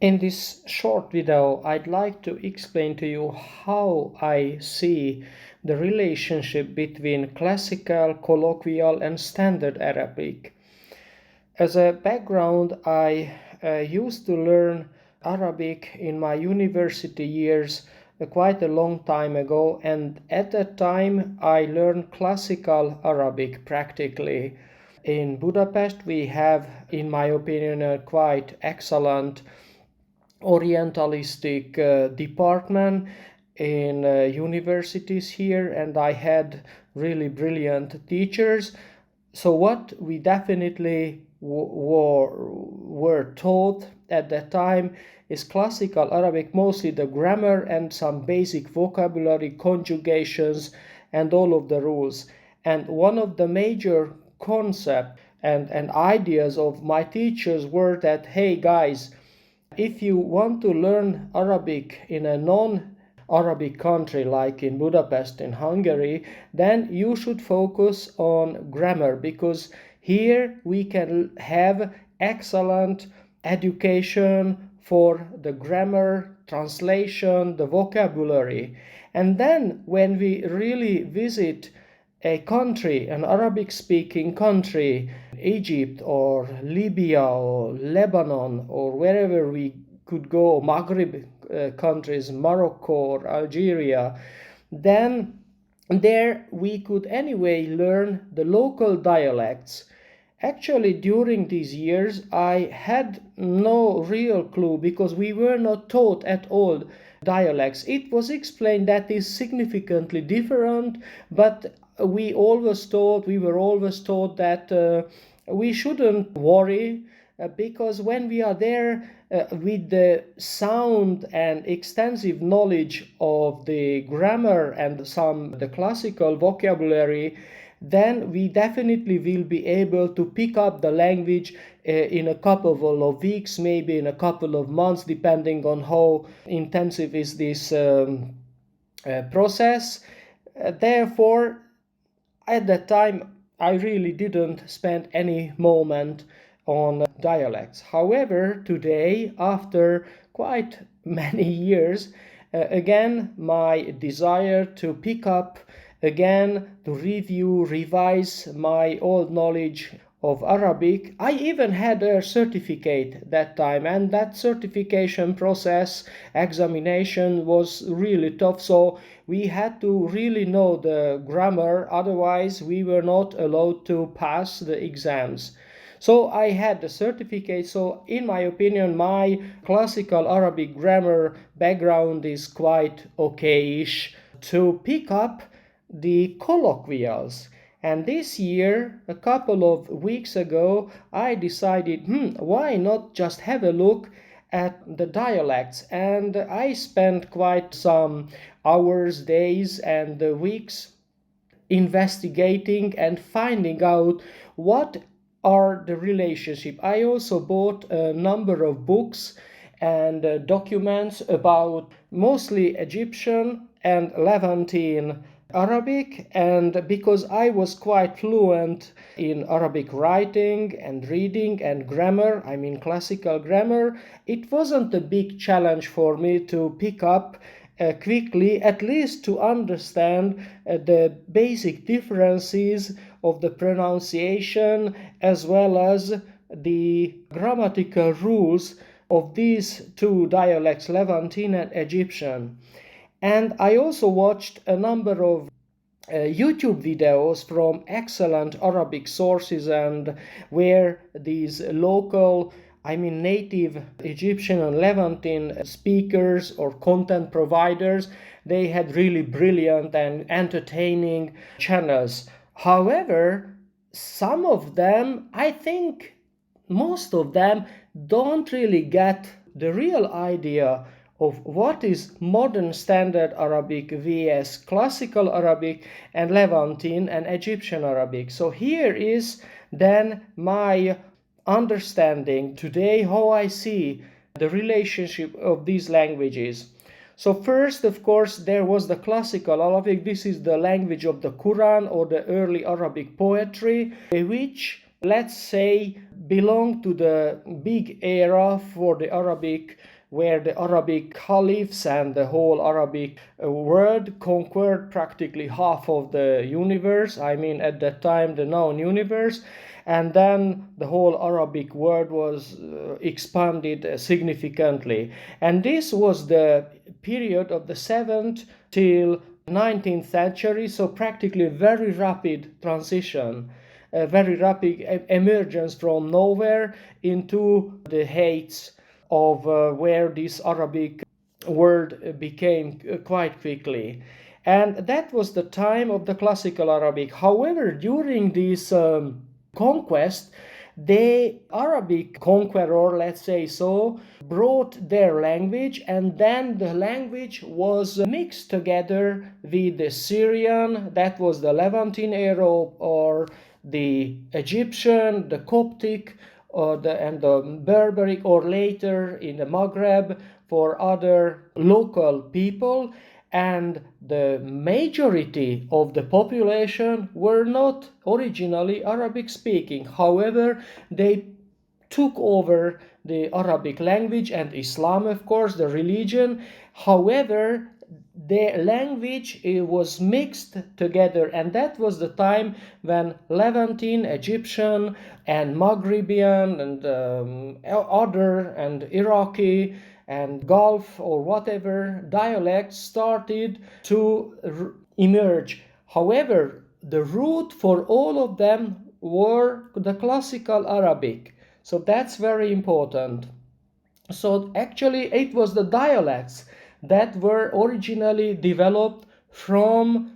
In this short video, I'd like to explain to you how I see the relationship between classical, colloquial, and standard Arabic. As a background, I used to learn Arabic in my university years quite a long time ago, and at that time I learned classical Arabic practically. In Budapest, we have, in my opinion, a quite excellent Orientalistic department in universities here, and I had really brilliant teachers. So what we definitely were taught at that time is classical Arabic, mostly the grammar and some basic vocabulary, conjugations, and all of the rules. And one of the major concepts and ideas of my teachers were that, hey guys, if you want to learn Arabic in a non-Arabic country like in Budapest in Hungary, then you should focus on grammar, because here we can have excellent education for the grammar, translation, the vocabulary. And then when we really visit a country, an Arabic-speaking country, Egypt or Libya or Lebanon or wherever we could go, Maghreb countries, Morocco or Algeria, then there we could anyway learn the local dialects. Actually, during these years, I had no real clue, because we were not taught at all dialects. It was explained that is significantly different, but we were always taught that we shouldn't worry, because when we are there with the sound and extensive knowledge of the grammar and the classical vocabulary, then we definitely will be able to pick up the language in a couple of weeks, maybe in a couple of months, depending on how intensive is this process. Therefore, at that time, I really didn't spend any moment on dialects. However, today, after quite many years, again, my desire to pick up again, to review, revise my old knowledge of Arabic. I even had a certificate that time, and that certification process, examination, was really tough. So we had to really know the grammar, otherwise we were not allowed to pass the exams. So I had the certificate. So in my opinion, my classical Arabic grammar background is quite okay-ish to pick up the colloquials. And this year, a couple of weeks ago, I decided, why not just have a look at the dialects? And I spent quite some hours, days, and weeks investigating and finding out what are the relationship. I also bought a number of books and documents about mostly Egyptian and Levantine Arabic, and because I was quite fluent in Arabic writing and reading and grammar, I mean classical grammar, it wasn't a big challenge for me to pick up quickly, at least to understand the basic differences of the pronunciation as well as the grammatical rules of these two dialects, Levantine and Egyptian. And I also watched a number of YouTube videos from excellent Arabic sources, and where these local, native Egyptian and Levantine speakers or content providers, they had really brilliant and entertaining channels. However, some of them, I think most of them, don't really get the real idea of what is modern standard Arabic vs classical Arabic and Levantine and Egyptian Arabic. So here is then my understanding today, how I see the relationship of these languages. So first, of course, there was the classical Arabic. This is the language of the Quran or the early Arabic poetry, which, let's say, belong to the big era for the Arabic, where the Arabic caliphs and the whole Arabic world conquered practically half of the universe. I mean, at that time, the known universe. And then the whole Arabic world was expanded significantly. And this was the period of the 7th till 19th century, so practically a very rapid transition, a very rapid emergence from nowhere into the heights of where this Arabic world became quite quickly. And that was the time of the classical Arabic. However, during this conquest, the Arabic conqueror, let's say so, brought their language, and then the language was mixed together with the Syrian, that was the Levantine Arab, or the Egyptian, the Coptic, and the Berberic, or later in the Maghreb for other local people. And the majority of the population were not originally Arabic speaking. However, they took over the Arabic language and Islam, of course, the religion. However, the language was mixed together, and that was the time when Levantine, Egyptian, and Maghrebian, and other, and Iraqi, and Gulf or whatever dialects started to emerge. However, the root for all of them were the classical Arabic. So that's very important. So actually it was the dialects that were originally developed from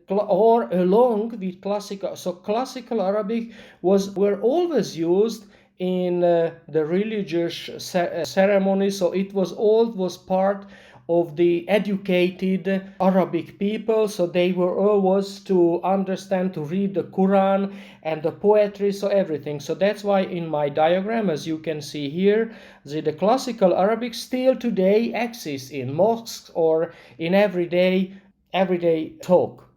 or along with classical. So classical Arabic were always used in the religious ceremonies, so it was part of the educated Arabic people, so they were always to understand, to read the Quran and the poetry, so everything. So that's why in my diagram, as you can see here, the classical Arabic still today exists in mosques or in everyday talk.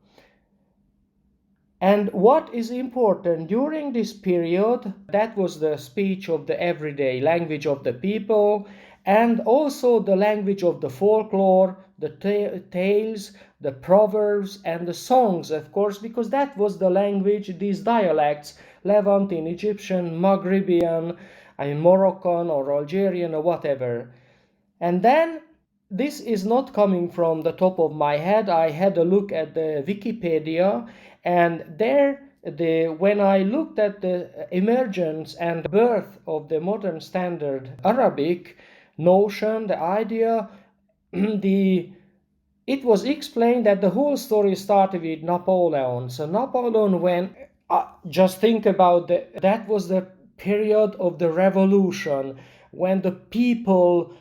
And what is important during this period, that was the speech of the everyday language of the people, and also the language of the folklore, the tales, the proverbs, and the songs, of course, because that was the language, these dialects, Levantine, Egyptian, Maghrebian, Moroccan or Algerian or whatever. And then this is not coming from the top of my head. I had a look at the Wikipedia, and there when I looked at the emergence and birth of the modern standard Arabic notion, the idea, it was explained that the whole story started with Napoleon. So Napoleon, when just think about that was the period of the revolution when the people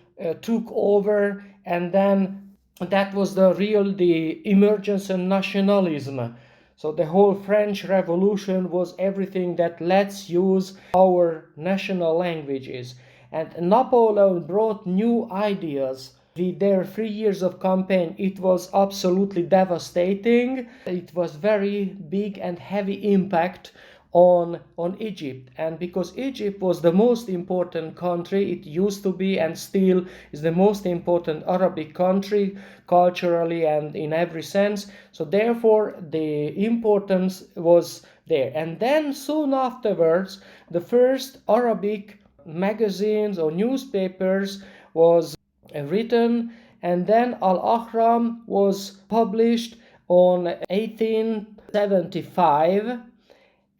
took over, and then that was the emergence of nationalism. So the whole French Revolution was everything that let's use our national languages. And Napoleon brought new ideas with their 3 years of campaign. It was absolutely devastating. It was very big and heavy impact on Egypt, and because Egypt was the most important country, it used to be and still is the most important Arabic country culturally and in every sense, so therefore the importance was there. And then soon afterwards the first Arabic magazines or newspapers was written, and then Al-Ahram was published on 1875,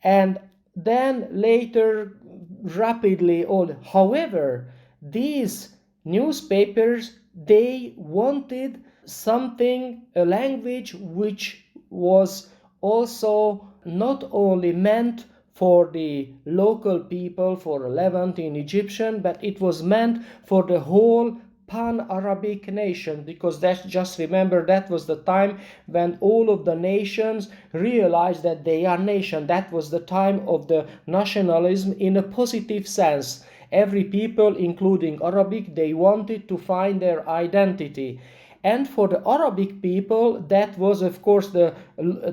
and then later rapidly all. However, these newspapers, they wanted something, a language which was also not only meant for the local people, for Levantine Egyptian, but it was meant for the whole pan-Arabic nation, because that's, just remember, that was the time when all of the nations realized that they are nation. That was the time of the nationalism in a positive sense. Every people, including Arabic, they wanted to find their identity. And for the Arabic people, that was of course the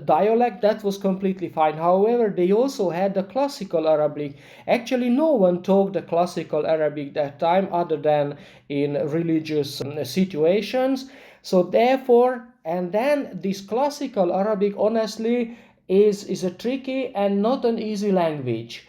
dialect, that was completely fine. However, they also had the classical Arabic. Actually, no one talked the classical Arabic that time other than in religious situations. So therefore, and then this classical Arabic honestly is a tricky and not an easy language,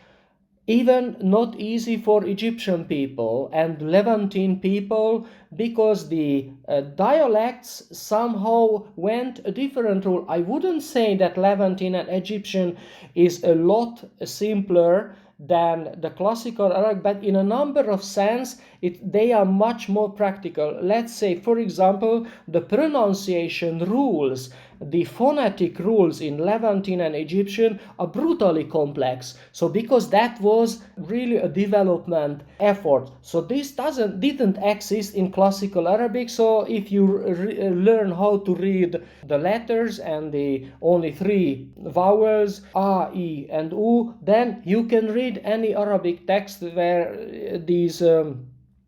even not easy for Egyptian people and Levantine people, because the dialects somehow went a different route. I wouldn't say that Levantine and Egyptian is a lot simpler than the classical Arabic, but in a number of sense they are much more practical. Let's say, for example, the pronunciation rules, the phonetic rules in Levantine and Egyptian are brutally complex. So because that was really a development effort. So this didn't exist in classical Arabic. So if you learn how to read the letters and the only three vowels, a, e, and u, then you can read any Arabic text where these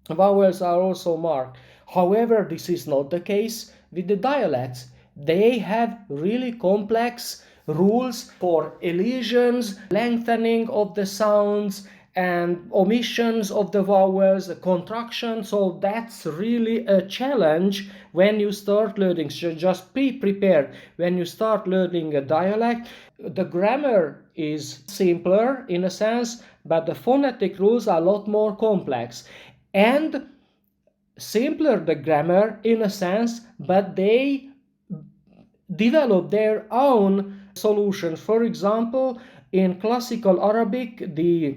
vowels are also marked. However, this is not the case with the dialects. They have really complex rules for elisions, lengthening of the sounds, and omissions of the vowels, the contraction. So that's really a challenge when you start learning. So just be prepared when you start learning a dialect. The grammar is simpler in a sense, but the phonetic rules are a lot more complex. And simpler the grammar in a sense, but they develop their own solutions. For example, in classical Arabic, the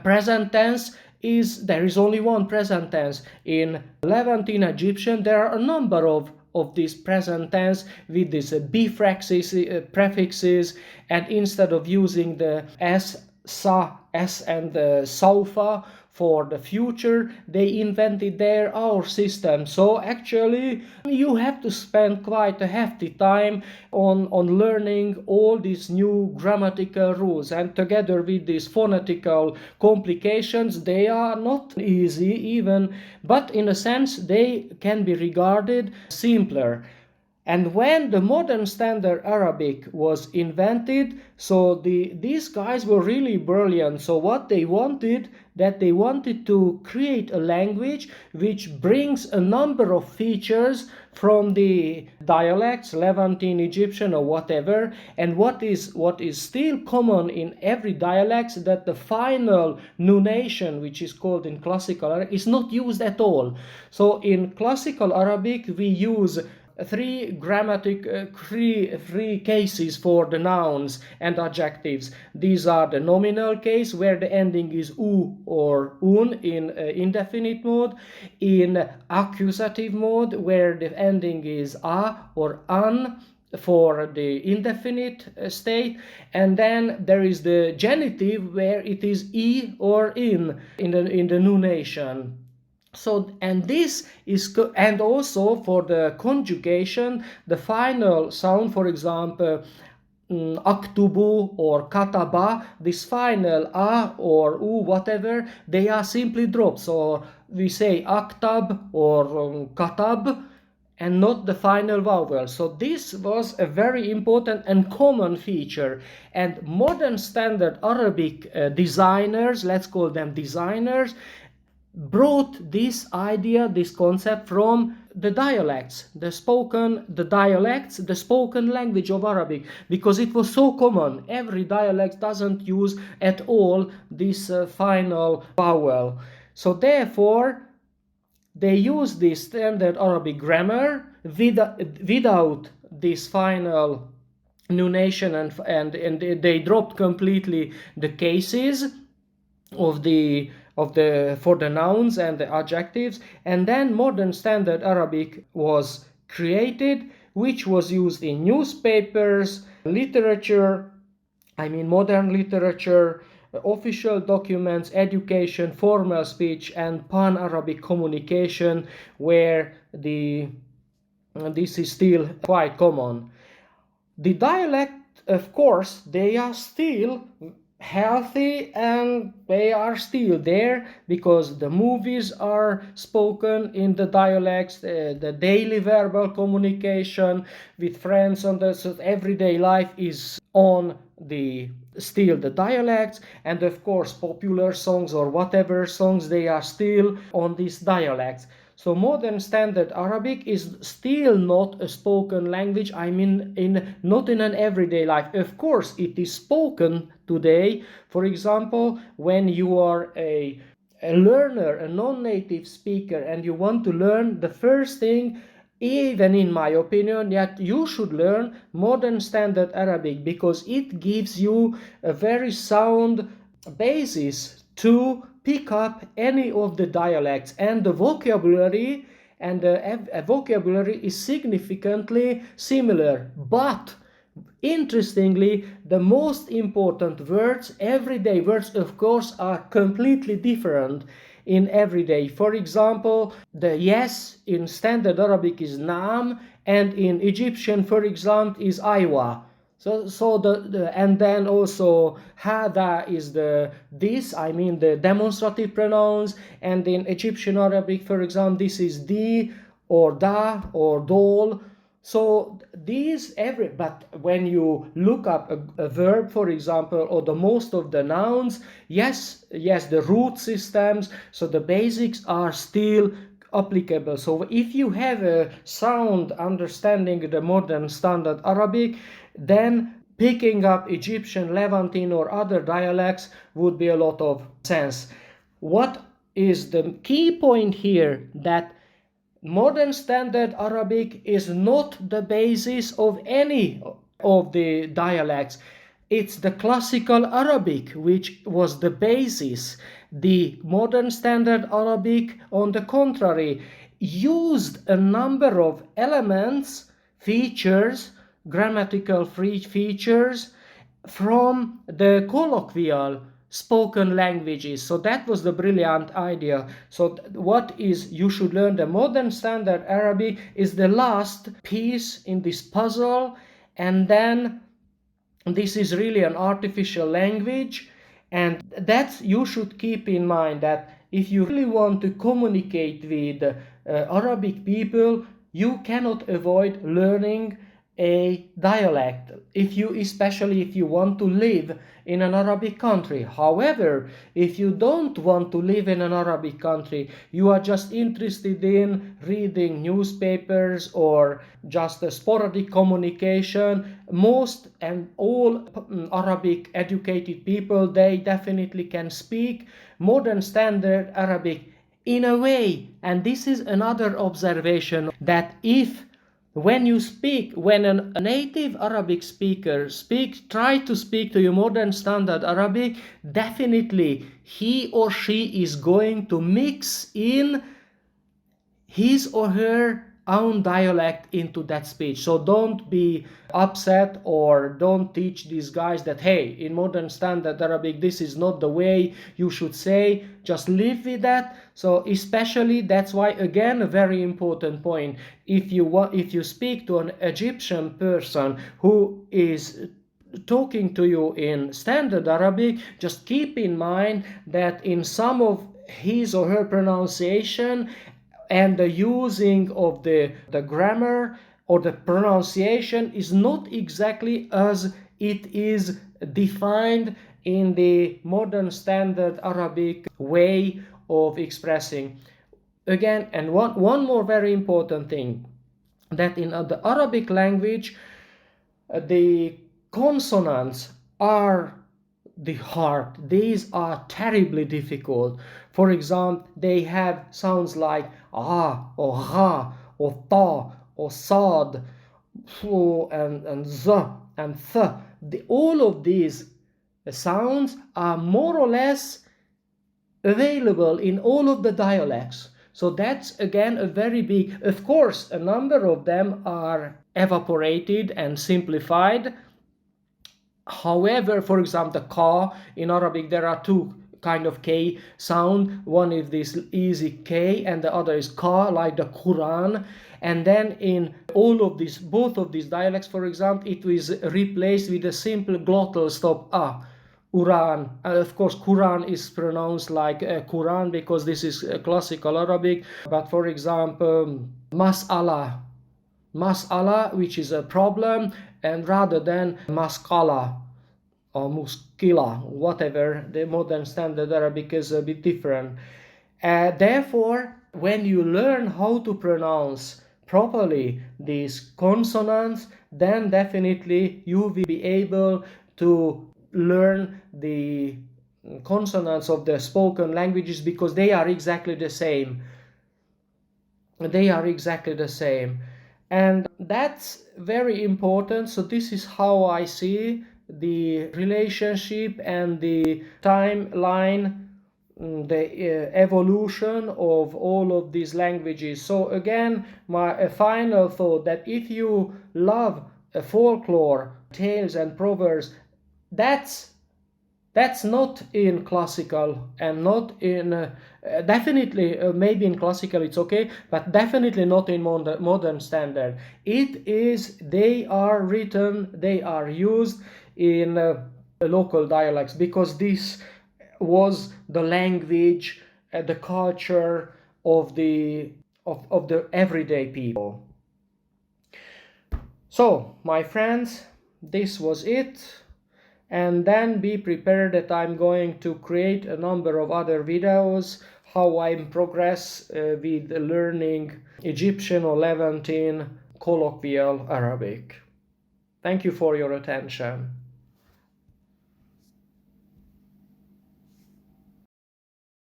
present tense there is only one present tense. In Levantine Egyptian, there are a number of these present tense with these prefixes, and instead of using the s, sa, s, and saufa for the future, they invented our system. So actually you have to spend quite a hefty time on learning all these new grammatical rules, and together with these phonetical complications, they are not easy even, but in a sense they can be regarded simpler. And when the modern standard Arabic was invented, so these guys were really brilliant. So what they wanted, that they wanted to create a language which brings a number of features from the dialects, Levantine, Egyptian, or whatever. And what is still common in every dialect, that the final nunation, which is called in classical Arabic, is not used at all. So in classical Arabic we use three cases for the nouns and adjectives. These are the nominal case, where the ending is u or un in indefinite mode, in accusative mode, where the ending is a or an for the indefinite state, and then there is the genitive, where it is e or in the nunation. So, and this is, and also for the conjugation, the final sound, for example, aktubu or kataba, this final a or u, whatever, they are simply dropped. So we say aktab or katab, and not the final vowel. So this was a very important and common feature. And modern standard Arabic designers, let's call them designers, brought this idea, this concept from the dialects, the spoken language of Arabic, because it was so common. Every dialect doesn't use at all this final vowel. So therefore, they use this standard Arabic grammar without this final nunation, and they dropped completely the cases of the for the nouns and the adjectives. And then modern standard Arabic was created, which was used in newspapers, literature, modern literature, official documents, education, formal speech, and pan-Arabic communication, where this is still quite common. The dialect, of course, they are still healthy, and they are still there because the movies are spoken in the dialects, the daily verbal communication with friends on the everyday life is on the still the dialects, and of course popular songs or whatever songs, they are still on these dialects. So modern standard Arabic is still not a spoken language. I mean, not in an everyday life. Of course, it is spoken today. For example, when you are a learner, a non-native speaker, and you want to learn, the first thing, even in my opinion, that you should learn modern standard Arabic, because it gives you a very sound basis to pick up any of the dialects, and the vocabulary is significantly similar. But interestingly, the most important words, everyday words, of course, are completely different in everyday. For example, the yes in standard Arabic is naam, and in Egyptian, for example, is aywa. So and then also hada is the this, I mean the demonstrative pronouns, and in Egyptian Arabic, for example, this is di or da or dol. So these but when you look up a verb, for example, or the most of the nouns, yes, the root systems, so the basics are still applicable. So if you have a sound understanding the modern standard Arabic, then picking up Egyptian, Levantine, or other dialects would be a lot of sense. What is the key point here? That modern standard Arabic is not the basis of any of the dialects. It's the classical Arabic which was the basis. The modern standard Arabic, on the contrary, used a number of elements, features, grammatical features from the colloquial spoken languages. So that was the brilliant idea. So what is, you should learn the modern standard Arabic is the last piece in this puzzle, and then this is really an artificial language, and that you should keep in mind, that if you really want to communicate with Arabic people, you cannot avoid learning a dialect, especially if you want to live in an Arabic country. However, if you don't want to live in an Arabic country, you are just interested in reading newspapers or just a sporadic communication, most and all Arabic educated people, they definitely can speak modern standard Arabic in a way. And this is another observation, that when a native Arabic speaker try to speak to you modern standard Arabic, definitely he or she is going to mix in his or her own dialect into that speech. So don't be upset, or don't teach these guys that, hey, in modern standard Arabic, this is not the way you should say. Just live with that. So especially, that's why, again, a very important point, if you speak to an Egyptian person who is talking to you in standard Arabic, just keep in mind that in some of his or her pronunciation and the using of the grammar or the pronunciation is not exactly as it is defined in the modern standard Arabic way of expressing. Again, and one more very important thing, that in the Arabic language, the consonants are the heart. These are terribly difficult. For example, they have sounds like ah or ha or ta or sad and z and th. All of these sounds are more or less available in all of the dialects. So that's again a very big, of course, a number of them are evaporated and simplified. However, for example, the ka in Arabic, there are two kind of K sound. One is this easy K, and the other is ka, like the Quran. And then in both of these dialects, for example, it was replaced with a simple glottal stop a. Quran. Of course, Quran is pronounced like Quran because this is classical Arabic. But for example, mas'ala, mas'ala, which is a problem, and rather than mas'ala or muskila, whatever, the modern standard Arabic is a bit different. Therefore, when you learn how to pronounce properly these consonants, then definitely you will be able to learn the consonants of the spoken languages because they are exactly the same. They are exactly the same. And that's very important. So this is how I see the relationship and the timeline, the evolution of all of these languages. So again, my final thought that if you love folklore, tales and proverbs, that's not in classical and not in definitely maybe in classical it's okay, but definitely not in modern standard. It is, they are written, they are used in local dialects because this was the language, the culture of the everyday people. So my friends, this was it. And then be prepared that I'm going to create a number of other videos how I progress with learning Egyptian or Levantine colloquial Arabic. Thank you for your attention.